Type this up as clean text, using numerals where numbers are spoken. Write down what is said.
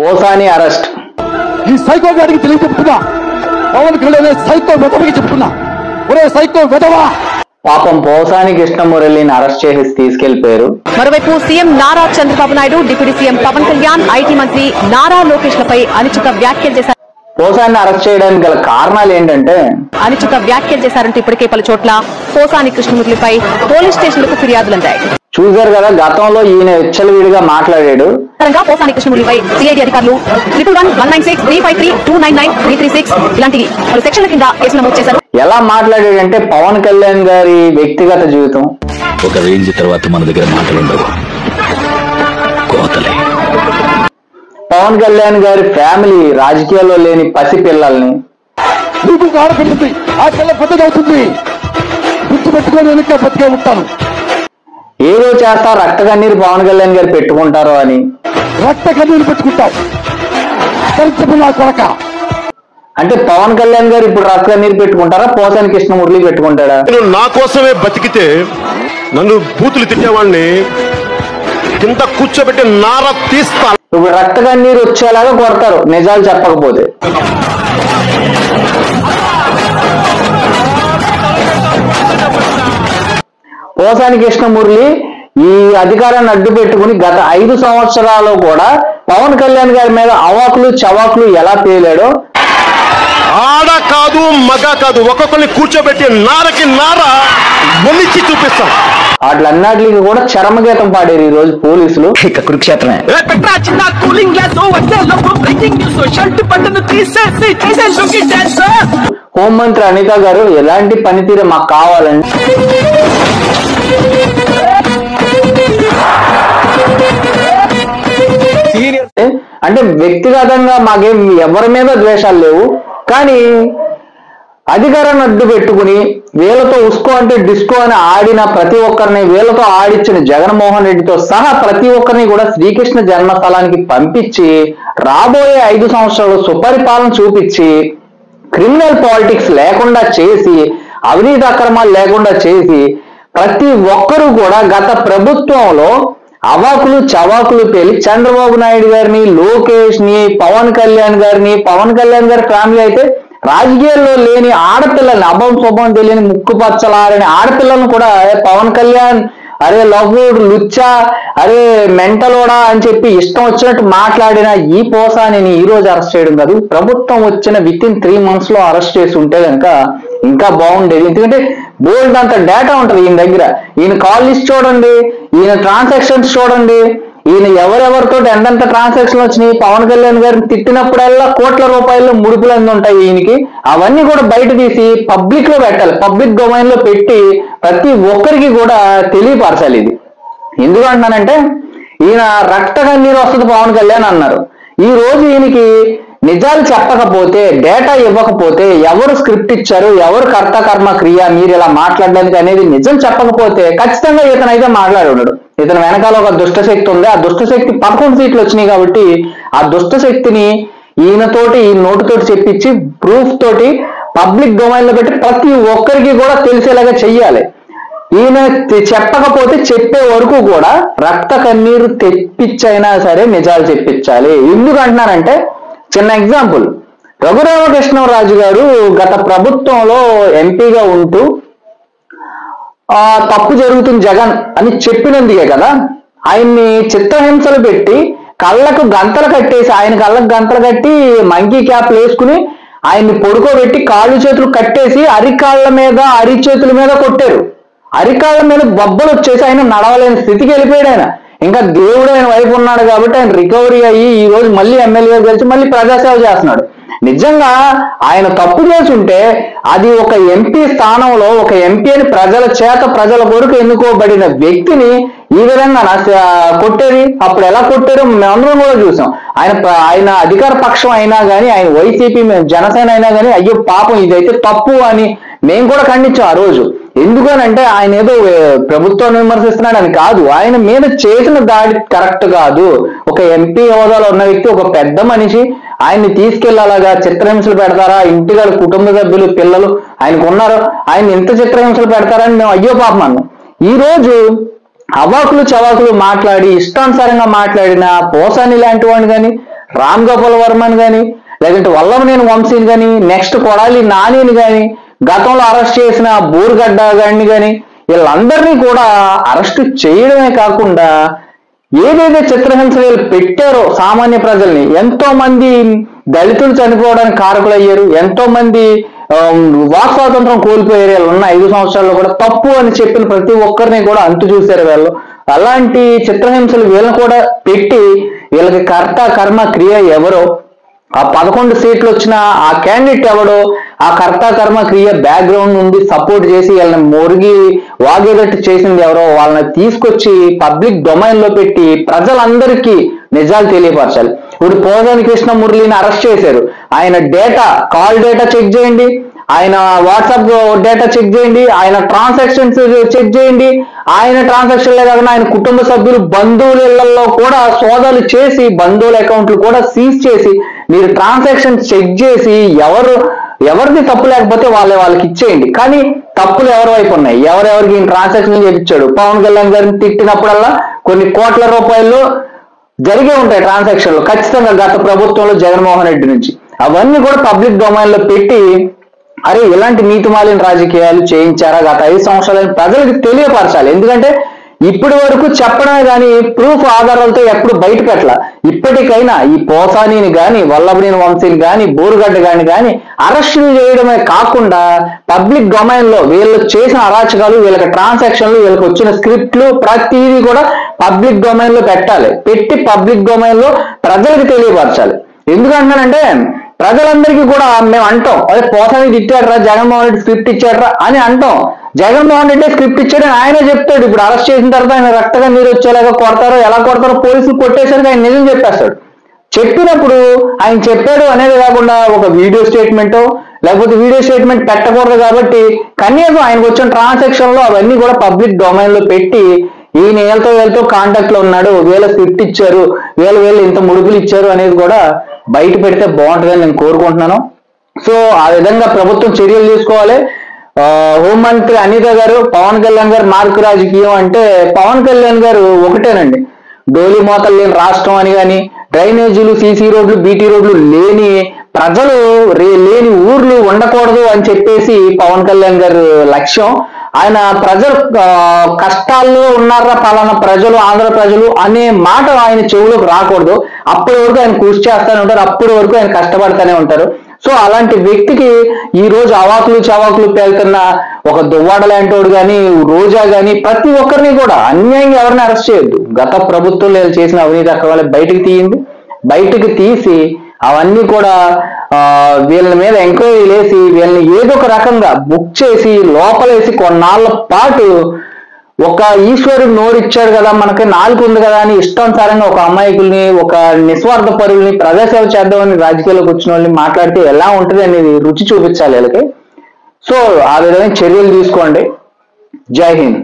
Posani arrest. ఈ psycho గారికి తెలియ చెప్తున్నా, పవన్ కళ్యాణ్ సైకో వెధవకి చెప్తున్నా, ఒరే సైకో వెధవా. పాపం పోసాని కృష్ణమురళిని అరెస్ట్ చేసి తీసుకెళ్లిపోయారు. మరోవైపు CM Nara Chandrababu Naidu, deputy CM Pawan Kalyan, IT మంత్రి నారా లోకేష్ లపై అనుచిత వ్యాఖ్యలు చేశారు. పోసాని అరెస్ట్ చేయడానికి గల కారణాలు ఏంటంటే అనుచిత వ్యాఖ్యలు చేశారంటే ఇప్పటికే పలు చోట్ల పోసాని కృష్ణమురళిపై పోలీస్ స్టేషన్లకు ఫిర్యాదులందాయి. చూశారు కదా, గతంలో ఈయన విచ్చలవిడిగా మాట్లాడాడు. పోసాని కృష్ణమురళిపై సిఐడి అధికారులు 1196353299336 ఇలాంటి పలు సెక్షన్ల కింద కేసు నమోదు చేశారు. ఎలా మాట్లాడాడంటే పవన్ కళ్యాణ్ గారి వ్యక్తిగత జీవితం ఒక రేంజ్ తర్వాత మన దగ్గర మాటలుండవు, కోతలే. పవన్ కళ్యాణ్ గారి ఫ్యామిలీ రాజకీయాల్లో లేని పసి పిల్లల్ని నీకు ఆడపిల్లుంది, ఆ పిల్ల పెద్దదవుతుంది, గుర్తుపెట్టుకొని వెనక బతికే ఉంటాను. ఏదో చేస్తా రక్త కన్నీరు పవన్ కళ్యాణ్ గారు పెట్టుకుంటారో అని. రక్త కన్నీరు పెట్టుకుంటావు నా కొరక. అంటే పవన్ కళ్యాణ్ గారు ఇప్పుడు రక్త కన్నీరు పెట్టుకుంటారా, పోసాని కృష్ణమురళి పెట్టుకుంటాడా? నా కోసమే బతికితే నన్ను బూతులు తిట్టేవాడిని కింద కూర్చోబెట్టి నార తీస్తా. ఇప్పుడు రక్త కన్నీరు వచ్చేలాగా కొడతారు నిజాలు చెప్పకపోతే. పోసాని కృష్ణమురళి ఈ అధికారాన్ని అడ్డు పెట్టుకుని గత 5 సంవత్సరాలు కూడా పవన్ కళ్యాణ్ గారి మీద అవాకులు చవాకులు ఎలా పేలాడో, ఆడ కాదు మగ కాదు ఒక్కొక్కరిని కూర్చోబెట్టి నారకి నార మొలిచి చూపిస్తాం. వాటిలన్నిటికి కూడా చరమగీతం పాడారు ఈ రోజు పోలీసులు. ఇక కురుక్షేత్రమే. హోంమంత్రి అనిత గారు ఎలాంటి పనితీరు మాకు కావాలండి. అంటే వ్యక్తిగతంగా మాకేం ఎవరి మీద ద్వేషాలు లేవు, కానీ అధికారాన్ని అడ్డు పెట్టుకుని వీళ్ళతో ఉస్కో అంటే డిస్కో అని ఆడిన ప్రతి ఒక్కరిని, వీళ్ళతో ఆడిచ్చిన జగన్మోహన్ రెడ్డితో సహా ప్రతి ఒక్కరిని కూడా శ్రీకృష్ణ జన్మస్థలానికి పంపించి రాబోయే 5 సంవత్సరాలు సుపరిపాలన చూపించి క్రిమినల్ పాలిటిక్స్ లేకుండా చేసి అవినీతి అక్రమాలు లేకుండా చేసి ప్రతి ఒక్కరూ కూడా గత ప్రభుత్వంలో అవాకులు చవాకులు పేలి చంద్రబాబు నాయుడు గారిని, లోకేష్ ని, పవన్ కళ్యాణ్ గారిని, పవన్ కళ్యాణ్ గారి ఫ్యామిలీ అయితే రాజకీయాల్లో లేని ఆడపిల్లల్ని, అభం శుభం తెలియని ముక్కు పచ్చలారని ఆడపిల్లలను కూడా పవన్ కళ్యాణ్ అరే లవ్వుడు లుచ్చా, అరే మెంటలోడా అని చెప్పి ఇష్టం వచ్చినట్టు మాట్లాడిన ఈ పోసానిని ఈ రోజు అరెస్ట్ చేయడం కాదు, ప్రభుత్వం వచ్చిన విత్-ఇన్ 3 months లో అరెస్ట్ చేసి ఉంటే కనుక ఇంకా బాగుండేది. ఎందుకంటే బోల్డ్ అంత డేటా ఉంటది ఈయన దగ్గర. ఈయన కాల్ లిస్ట్ చూడండి, ఈయన ట్రాన్సాక్షన్స్ చూడండి, ఈయన ఎవరెవరితో ఎంతెంత ట్రాన్సాక్షన్ వచ్చినాయి, పవన్ కళ్యాణ్ గారిని తిట్టినప్పుడల్లా కోట్ల రూపాయలు ముడుపులు అన్నీ ఉంటాయి ఈయనకి. అవన్నీ కూడా బయట తీసి పబ్లిక్ లో పెట్టాలి, పబ్లిక్ డొమైన్ లో పెట్టి ప్రతి ఒక్కరికి కూడా తెలియపరచాలి. ఇది ఎందుకు అంటున్నానంటే ఈయన రక్త కన్నీరు వస్తుంది పవన్ కళ్యాణ్ అన్నారు. ఈ రోజు ఈయనకి నిజాలు చెప్పకపోతే, డేటా ఇవ్వకపోతే, ఎవరు స్క్రిప్ట్ ఇచ్చారు, ఎవరు కర్త కర్మ క్రియ మీరు ఇలా మాట్లాడడానికి అనేది నిజం చెప్పకపోతే ఖచ్చితంగా ఇతనైతే మాట్లాడున్నాడు. ఇతను వెనకాల ఒక దుష్టశక్తి ఉంది. ఆ దుష్టశక్తి 11 సీట్లు వచ్చినాయి కాబట్టి ఆ దుష్టశక్తిని ఈయనతోటి ఈ నోటితోటి చెప్పించి ప్రూఫ్ తోటి పబ్లిక్ డొమైన్ లో పెట్టి ప్రతి ఒక్కరికి కూడా తెలిసేలాగా చెయ్యాలి. ఈయన చెప్పకపోతే చెప్పే వరకు కూడా రక్త కన్నీరు తెప్పించైనా సరే నిజాలు చెప్పించాలి. ఎందుకు అంటున్నానంటే చిన్న ఎగ్జాంపుల్, రఘురామకృష్ణరాజు గారు గత ప్రభుత్వంలో ఎంపీగా ఉంటూ తప్పు జరుగుతుంది జగన్ అని చెప్పినందుకే కదా ఆయన్ని చిత్రహింసలు పెట్టి కళ్ళకు గంతలు కట్టేసి, ఆయన కళ్ళకు గంతలు కట్టి మంకీ క్యాప్లు వేసుకుని ఆయన్ని పడుకోబెట్టి కాళ్ళు చేతులు కట్టేసి అరికాళ్ళ మీద అరిచేతుల మీద కొట్టారు. అరికాళ్ళ మీద బొబ్బలు వచ్చేసి ఆయన నడవలేని స్థితికి వెళ్ళిపోయాడు. ఆయన ఇంకా దేవుడు ఆయన వైపు ఉన్నాడు కాబట్టి ఆయన రికవరీ అయ్యి ఈ రోజు మళ్ళీ ఎమ్మెల్యే గెలిచి మళ్ళీ ప్రజాసేవ చేస్తున్నాడు. నిజంగా ఆయన తప్పు చేసుంటే అది ఒక ఎంపీ స్థానంలో ఒక ఎంపీ అని ప్రజల చేత ప్రజల కొరకు ఎన్నుకోబడిన వ్యక్తిని ఈ విధంగా కొట్టేది. అప్పుడు ఎలా కొట్టారో మేమందరం కూడా చూసాం. ఆయన అధికార పక్షం అయినా కానీ, ఆయన వైసీపీ జనసేన అయినా కానీ అయ్యో పాపం ఇదైతే తప్పు అని మేము కూడా ఖండించాం ఆ రోజు. ఎందుకనంటే ఆయన ఏదో ప్రభుత్వాన్ని విమర్శిస్తున్నాడు అని కాదు, ఆయన మీద చేసిన దాడి కరెక్ట్ కాదు. ఒక ఎంపీ హోదాలో ఉన్న వ్యక్తి, ఒక పెద్ద మనిషి, ఆయన్ని తీసుకెళ్లాలగా చిత్రహింసలు పెడతారా? ఇంటికాడ కుటుంబ సభ్యులు పిల్లలు ఆయనకు ఉన్నారు, ఆయన ఎంత చిత్రహింసలు పెడతారని మేము అయ్యో పాపం అన్నాం. ఈ రోజు అవాకులు చవాకులు మాట్లాడి ఇష్టానుసారంగా మాట్లాడిన పోసాని లాంటి వాడిని కానీ, రామ్ గోపాల్ వర్మని కానీ, లేదంటే వల్లభనేని వంశీని కానీ, నెక్స్ట్ కొడాలి నానిని కానీ, గతంలో అరెస్ట్ చేసిన బూర్గడ్డ గారిని కానీ, వీళ్ళందరినీ కూడా అరెస్ట్ చేయడమే కాకుండా ఏదైతే చిత్రహింసలు వీళ్ళు పెట్టారో సామాన్య ప్రజల్ని, ఎంతో మంది దళితులు చనిపోవడానికి కారకులయ్యారు, ఎంతో మంది వాక్ స్వాతంత్రం కోల్పోయారు. వీళ్ళు ఉన్న 5 సంవత్సరాల్లో కూడా తప్పు అని చెప్పిన ప్రతి ఒక్కరిని కూడా అంతు చూశారు వీళ్ళు. అలాంటి చిత్రహింసలు వీళ్ళని కూడా పెట్టి వీళ్ళకి కర్త కర్మ క్రియ ఎవరో, ఆ 11 సీట్లు వచ్చిన ఆ క్యాండిడేట్ ఎవడో, ఆ కర్త కర్మ క్రియ బ్యాక్గ్రౌండ్ నుండి సపోర్ట్ చేసి వీళ్ళని మురిగి వాగేటట్టు చేసింది ఎవరో, వాళ్ళని తీసుకొచ్చి పబ్లిక్ డొమైన్ లో పెట్టి ప్రజలందరికీ నిజాలు తెలియపరచాలి. ఇప్పుడు పోసాని కృష్ణ మురళిని అరెస్ట్ చేశారు. ఆయన డేటా, కాల్ డేటా చెక్ చేయండి, ఆయన వాట్సాప్ డేటా చెక్ చేయండి, ఆయన ట్రాన్సాక్షన్స్ చెక్ చేయండి. ఆయన ట్రాన్సాక్షన్లే కాకుండా ఆయన కుటుంబ సభ్యులు బంధువుల ఇళ్లలో కూడా సోదాలు చేసి బంధువుల అకౌంట్లు కూడా సీజ్ చేసి మీరు ట్రాన్సాక్షన్ చెక్ చేసి ఎవరిది తప్పు లేకపోతే వాళ్ళకి ఇచ్చేయండి. కానీ తప్పులు ఎవరి వైపు ఉన్నాయి, ఎవరెవరికి ట్రాన్సాక్షన్ చేయించాడు. పవన్ కళ్యాణ్ గారిని తిట్టినప్పుడల్లా కొన్ని కోట్ల రూపాయలు జరిగే ఉంటాయి ట్రాన్సాక్షన్లు ఖచ్చితంగా గత ప్రభుత్వంలో జగన్మోహన్ రెడ్డి నుంచి. అవన్నీ కూడా పబ్లిక్ డొమైన్ లో పెట్టి అరే ఇలాంటి నీతిమాలిన రాజకీయాలు చేయించారా గత 5 సంవత్సరాలని ప్రజలకు తెలియపరచాలి. ఎందుకంటే ఇప్పటి వరకు చెప్పడమే కానీ ప్రూఫ్ ఆధారాలతో ఎప్పుడు బయట పెట్టాల. ఇప్పటికైనా ఈ పోసానిని కానీ, వల్లభనేని వంశీని కానీ, బూరుగడ్డ గాని కానీ అరెస్టులు చేయడమే కాకుండా పబ్లిక్ డొమైన్ లో వీళ్ళు చేసిన అరాచకాలు, వీళ్ళకి ట్రాన్సాక్షన్లు, వీళ్ళకి వచ్చిన స్క్రిప్ట్లు ప్రతిదీ కూడా పబ్లిక్ డొమైన్ లో పెట్టాలి. పెట్టి పబ్లిక్ డొమైన్ లో ప్రజలకు తెలియపరచాలి. ఎందుకంటానంటే ప్రజలందరికీ కూడా మేము అంటాం, అదే పోసాని తిట్టాడరా, జగన్మోహన్ రెడ్డి స్క్రిప్ట్ ఇచ్చాడరా అని అంటాం. జగన్మోహన్ రెడ్డి స్క్రిప్ట్ ఇచ్చాడని ఆయనే చెప్తాడు. ఇప్పుడు అరెస్ట్ చేసిన తర్వాత ఆయన రక్తగా నీరు వచ్చేలాగా కొడతారో ఎలా కొడతారో పోలీసులు కొట్టేసరికి ఆయన నిజం చెప్పేస్తాడు. చెప్పినప్పుడు ఆయన చెప్పాడు అనేది కాకుండా ఒక వీడియో స్టేట్మెంటో లేకపోతే వీడియో స్టేట్మెంట్ పెట్టకూడదు కాబట్టి కనీసం ఆయనకు వచ్చిన ట్రాన్సాక్షన్ లో అవన్నీ కూడా పబ్లిక్ డొమైన్ లో పెట్టి ఈయన వీళ్ళతో కాంటాక్ట్ లో ఉన్నాడు, వీళ్ళ స్క్రిప్ట్ ఇచ్చారు, వీళ్ళు ఇంత ముడుపులు ఇచ్చారు అనేది కూడా బయట పెడితే బాగుంటుందని నేను కోరుకుంటున్నాను. సో ఆ విధంగా ప్రభుత్వం చర్యలు తీసుకోవాలి. హోంమంత్రి అనిత గారు, పవన్ కళ్యాణ్ గారు మార్కు రాజకీయం అంటే పవన్ కళ్యాణ్ గారు ఒకటేనండి, డోలీ మోతలు లేని రాష్ట్రం అని కానీ, డ్రైనేజీలు, సీసీ రోడ్లు, బీటీ రోడ్లు లేని ప్రజలు లేని ఊర్లు ఉండకూడదు అని చెప్పేసి పవన్ కళ్యాణ్ గారు లక్ష్యం. ఆయన ప్రజలు కష్టాల్లో ఉన్నారా పలానా ప్రజలు, ఆంధ్ర ప్రజలు అనే మాట ఆయన చెవులోకి రాకూడదు. అప్పటి వరకు ఆయన కృషి చేస్తూనే ఉంటారు, అప్పటి వరకు ఆయన కష్టపడుతూనే ఉంటారు. సో అలాంటి వ్యక్తికి ఈ రోజు అవాకులు చవాకులు పేలుతున్న ఒక దువ్వాడ లాంటోడు కానీ, రోజా కానీ ప్రతి ఒక్కరిని కూడా అన్యాయంగా ఎవరిని అరెస్ట్ చేయొద్దు. గత ప్రభుత్వంలో చేసిన అవినీతి అక్రమాలు బయటకు తీసి అవన్నీ కూడా వీళ్ళ మీద ఎంక్వైరీ వేసి వీళ్ళని ఏదో ఒక రకంగా బుక్ చేసి లోపలేసి కొన్నాళ్ళ పాటు ఒక ఈశ్వరుడు నోరిచ్చాడు కదా, మనకి నాలుగు ఉంది కదా అని ఇష్టానుసారంగా ఒక అమాయకుల్ని, ఒక నిస్వార్థ పరుల్ని ప్రజాసేవ చేద్దామని రాజకీయాల్లోకి వచ్చిన వాళ్ళని మాట్లాడితే ఎలా ఉంటుంది అనేది రుచి చూపించాలి వీళ్ళకి. సో ఆ విధంగా చర్యలు తీసుకోండి. జై హింద్.